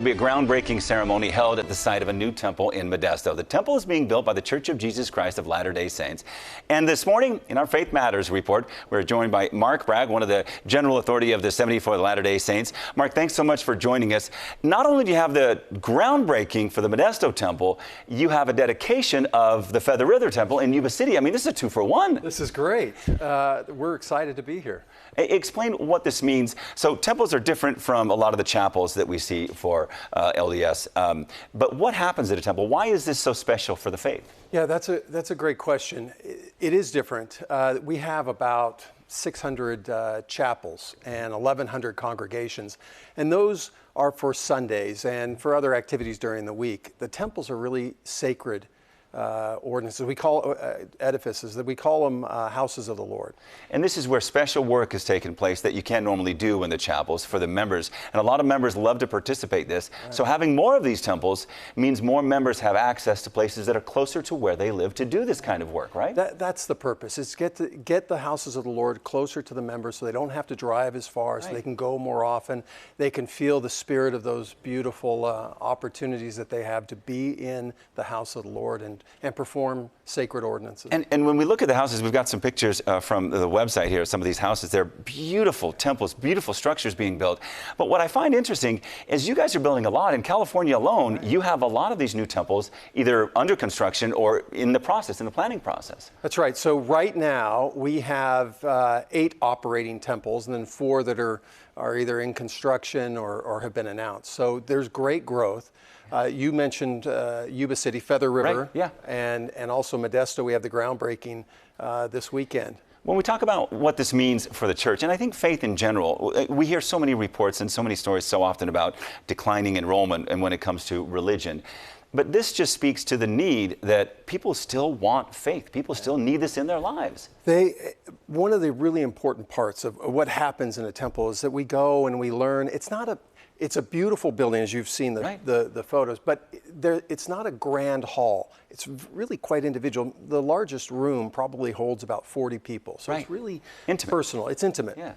Be a groundbreaking ceremony held at the site of a new temple in Modesto. The temple is being built by the Church of Jesus Christ of Latter-day Saints. And this morning, in our Faith Matters report, we're joined by Mark Bragg, one of the general authority of the 74 Latter-day Saints. Mark, thanks so much for joining us. Not only do you have the groundbreaking for the Modesto temple, you have a dedication of the Feather River temple in Yuba City. I mean, this is a 2-for-1. This is great. We're excited to be here. Explain what this means. So temples are different from a lot of the chapels that we see for LDS. But what happens at a temple? Why is this so special for the faith? Yeah, that's a great question. It is different. We have about 600 chapels and 1,100 congregations, and those are for Sundays and for other activities during the week. The temples are really sacred ordinances. We call edifices, that we call them houses of the Lord. And this is where special work is taking place that you can't normally do in the chapels for the members. And a lot of members love to participate in this. Right. So having more of these temples means more members have access to places that are closer to where they live to do this kind of work, right? That's the purpose. It's get the houses of the Lord closer to the members so they don't have to drive as far, right, so they can go more often. They can feel the spirit of those beautiful opportunities that they have to be in the house of the Lord and perform sacred ordinances. And when we look at the houses, we've got some pictures from the website here, some of these houses. They're beautiful temples, beautiful structures being built. But what I find interesting is you guys are building a lot. In California alone, right, you have a lot of these new temples either under construction or in the process, in the planning process. That's right. So right now we have 8 operating temples and then 4 that are either in construction or have been announced. So there's great growth. You mentioned Yuba City, Feather River, right, yeah, and also Modesto. We have the groundbreaking this weekend. When we talk about what this means for the church, and I think faith in general, we hear so many reports and so many stories so often about declining enrollment and when it comes to religion. But this just speaks to the need that people still want faith. People still need this in their lives. One of the really important parts of what happens in a temple is that we go and we learn. It's a beautiful building, as you've seen right, the photos, but it's not a grand hall. It's really quite individual. The largest room probably holds about 40 people. So right, it's really intimate, personal. It's intimate. Yeah.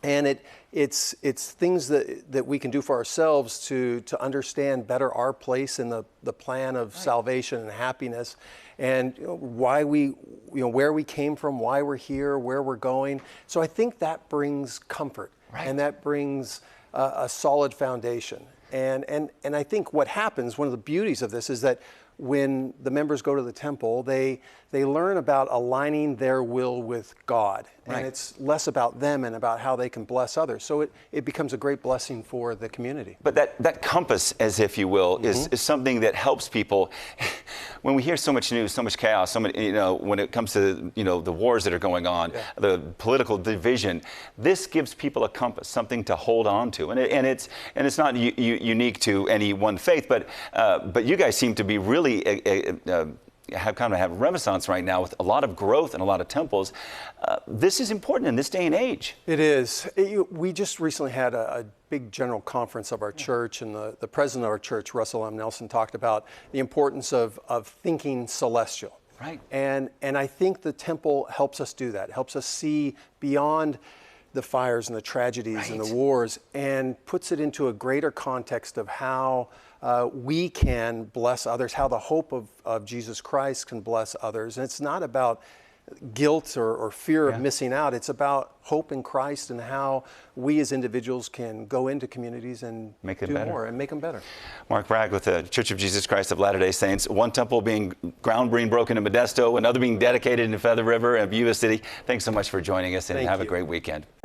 And it's things that we can do for ourselves to understand better our place in the plan of right, salvation and happiness, and why where we came from, why we're here, where we're going. So I think that brings comfort, right, and that brings a solid foundation. And I think what happens, one of the beauties of this is that when the members go to the temple, they learn about aligning their will with God. Right. And it's less about them and about how they can bless others. So it becomes a great blessing for the community. But that compass, as if you will, is something that helps people. When we hear so much news, so much chaos, so many, when it comes to the wars that are going on, yeah, the political division, this gives people a compass, something to hold on to. And it's not unique to any one faith, but you guys seem to be really have renaissance right now with a lot of growth and a lot of temples. This is important in this day and age. It is. We just recently had a big general conference of our church, and the president of our church, Russell M. Nelson, talked about the importance of thinking celestial. Right. And I think the temple helps us do that. It helps us see beyond the fires and the tragedies, right, and the wars, and puts it into a greater context of how we can bless others, how the hope of Jesus Christ can bless others. And it's not about guilt or fear, yeah, of missing out. It's about hope in Christ and how we as individuals can go into communities and do more and make them better. Mark Bragg with the Church of Jesus Christ of Latter-day Saints. One temple ground being broken in Modesto, another being dedicated in Feather River and Yuba City. Thanks so much for joining us, and have a great weekend.